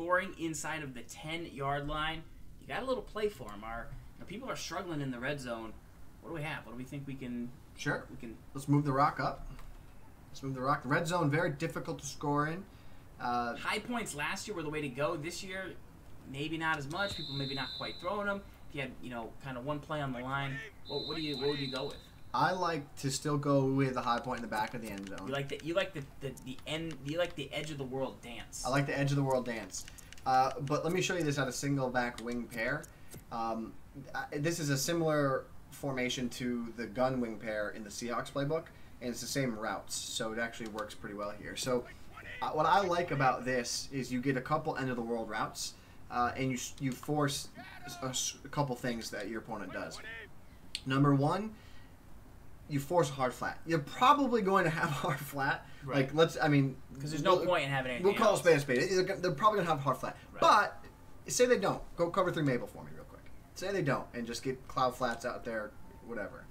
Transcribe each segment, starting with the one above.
scoring inside of the 10-yard line, you got a little play for them. People are struggling in the red zone. What do we have? What do we think we can? Sure. Let's move the rock up. Let's move the rock. The red zone, very difficult to score in. High points last year were the way to go. This year, maybe not as much. People maybe not quite throwing them. If you had, kind of one play on the line, what would you go with? I like to still go with the high point in the back of the end zone. You like the edge of the world dance. I like the edge of the world dance. But let me show you this at a single back wing pair. This is a similar formation to the gun wing pair in the Seahawks playbook, and it's the same routes, so it actually works pretty well here. So what I like about this is you get a couple end of the world routes, and you force a couple things that your opponent does. Number one, you force a hard flat. You're probably going to have a hard flat. Right. Because there's no point in having anything We'll call else. it spade a spade. They're probably going to have a hard flat. Right. But say they don't. Go cover 3 Mabel for me real quick. Say they don't and just get cloud flats out there, whatever.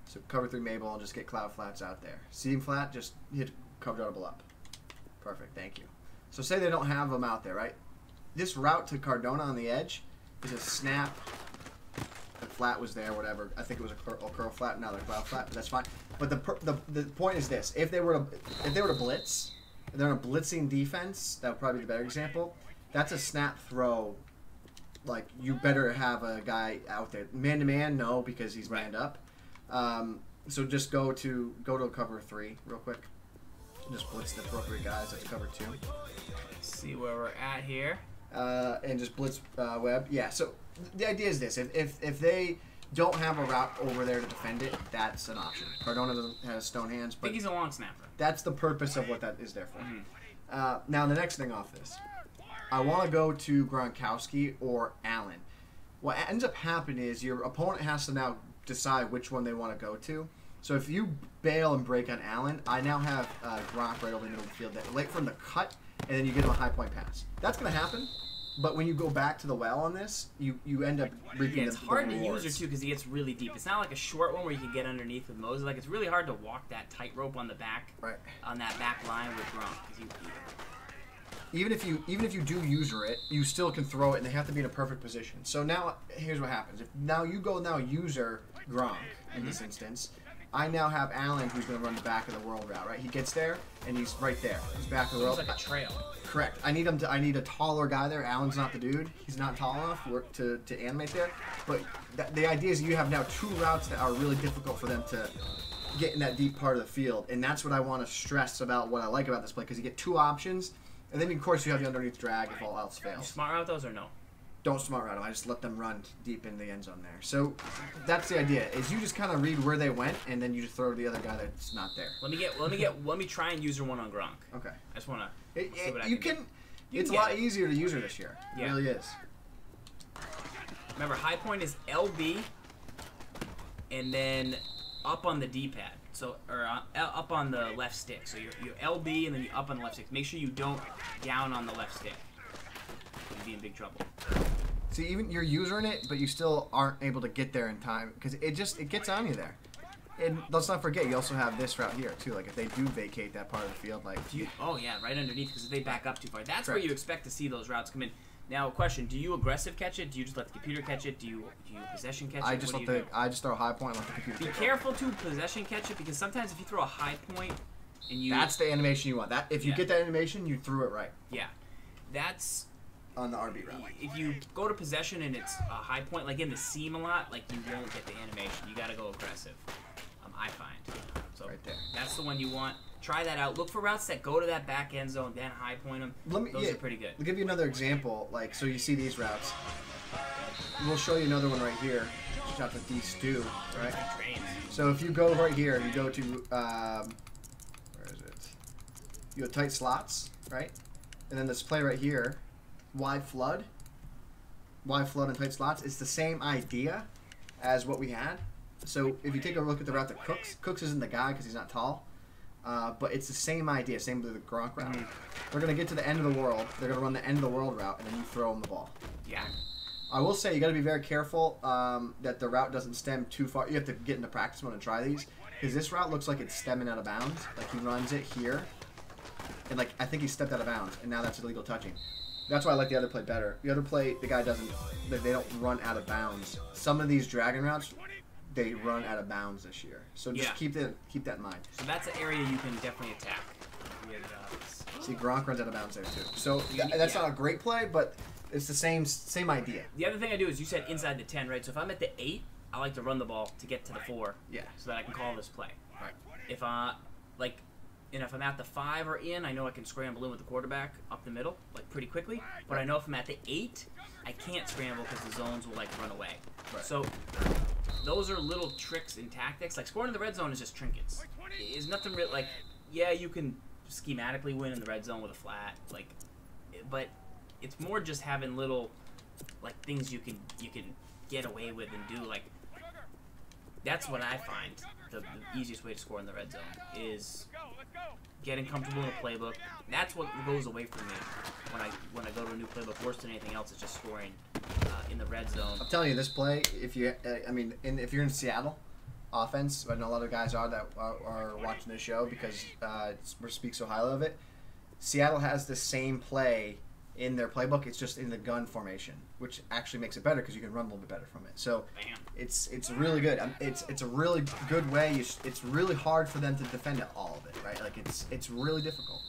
So cover 3 Mabel and just get cloud flats out there. Seam flat, just hit cover double up. Perfect, thank you. So say they don't have them out there, right? This route to Cardona on the edge is a snap. The flat was there, whatever. I think it was a curl flat. Now they're cloud flat, but that's fine. But the point is this: if they were to blitz, if they're in a blitzing defense, that would probably be the better example. That's a snap throw. Like, you better have a guy out there. Man to man, no, because he's manned up. So just go to a cover 3 real quick. Just blitz the appropriate guys at the cover 2. See where we're at here. And just blitz Webb. Yeah. So the idea is this: if they don't have a route over there to defend it, that's an option. Cardona doesn't have stone hands, but I think he's a long snapper. That's the purpose of what that is there for. Mm-hmm. Now the next thing off this, I want to go to Gronkowski or Allen. What ends up happening is your opponent has to now decide which one they want to go to. So if you bail and break on Allen, I now have Gronk right over the middle of the field, late from the cut, and then you get him a high point pass. That's going to happen. But when you go back to the well on this, you end up reaping it's hard to use her too because he gets really deep. It's not like a short one where you can get underneath with Moses. Like, it's really hard to walk that tightrope on the back, on that back line with Gronk. Even if you do user it, you still can throw it, and they have to be in a perfect position. So now here's what happens: if now you go user Gronk in this instance, I now have Allen who's going to run the back of the world route. Right, he gets there and he's right there. He's back of the world. It's like a trail. Correct. I need a taller guy there. Allen's not the dude. He's not tall enough to animate there. But the idea is you have now 2 routes that are really difficult for them to get in that deep part of the field, and that's what I want to stress about what I like about this play, because you get 2 options, and then of course you have the underneath drag if all else fails. You smart route those or no? Don't smart route them. I just let them run deep in the end zone there. So that's the idea: is you just kind of read where they went, and then you just throw to the other guy that's not there. Let me try and user one on Gronk. Okay. I just want to. It's a lot easier to use her this year. Yeah. It really is. Remember, high point is LB, and then up on the D-pad. So, or up on the left stick. So you're LB and then you up on the left stick. Make sure you don't down on the left stick. You'd be in big trouble. See, even you're using it, but you still aren't able to get there in time because it gets on you there. And let's not forget, you also have this route here too. Like if they do vacate that part of the field, like oh yeah, right underneath, because if they back up too far, that's where you expect to see those routes come in. Now, question: do you aggressive catch it? Do you just let the computer catch it? Do you possession catch it? I just throw a high point and let the computer. Be careful to possession catch it, because sometimes if you throw a high point and you that's the animation you want. That if you get that animation, you threw it right. Yeah, that's on the RB route. If you go to possession and it's a high point, like in the seam a lot, like you won't get the animation. You got to go aggressive. I find. So right there. That's the one you want. Try that out. Look for routes that go to that back end zone, then high point them. Those are pretty good. I'll give you another example. Like, so you see these routes. We'll show you another one right here. Shout out to D Stew, right? So if you go right here, you go to where is it? You go tight slots, right? And then this play right here, wide flood and tight slots. It's the same idea as what we had. So if you take a look at the route that Cooks isn't the guy because he's not tall, but it's the same idea, same with the Gronk route. They're going to get to the end of the world. They're going to run the end of the world route, and then you throw them the ball. Yeah. I will say you got to be very careful that the route doesn't stem too far. You have to get into practice mode and try these, because this route looks like it's stemming out of bounds. Like he runs it here, and like I think he stepped out of bounds, and now that's illegal touching. That's why I like the other play better. The other play, the guy doesn't. They don't run out of bounds. Some of these dragon routes, they run out of bounds this year. So just keep that in mind. So that's an area you can definitely attack. See, Gronk runs out of bounds there too. So that's not a great play, but it's the same idea. The other thing I do is you said inside the 10, right? So if I'm at the 8, I like to run the ball to get to the 4. Yeah. So that I can call this play. Right. If if I'm at the 5 or in, I know I can scramble in with the quarterback up the middle, like pretty quickly. But I know if I'm at the 8, I can't scramble because the zones will like run away. Right. So those are little tricks and tactics. Like scoring in the red zone is just trinkets. It's nothing real. Like you can schematically win in the red zone with a flat, but it's more just having little like things you can get away with and do. Like that's what I find the easiest way to score in the red zone is getting comfortable in the playbook. That's what goes away from me when I go to a new playbook. Worse than anything else is just scoring in the red zone. I'm telling you, this play, if you're in Seattle offense, I know a lot of guys are watching this show because we speak so highly of it. Seattle has the same play in their playbook. It's just in the gun formation, which actually makes it better because you can run a little bit better from it. So it's really good. It's a really good way. It's really hard for them to defend all of it, right? Like it's really difficult.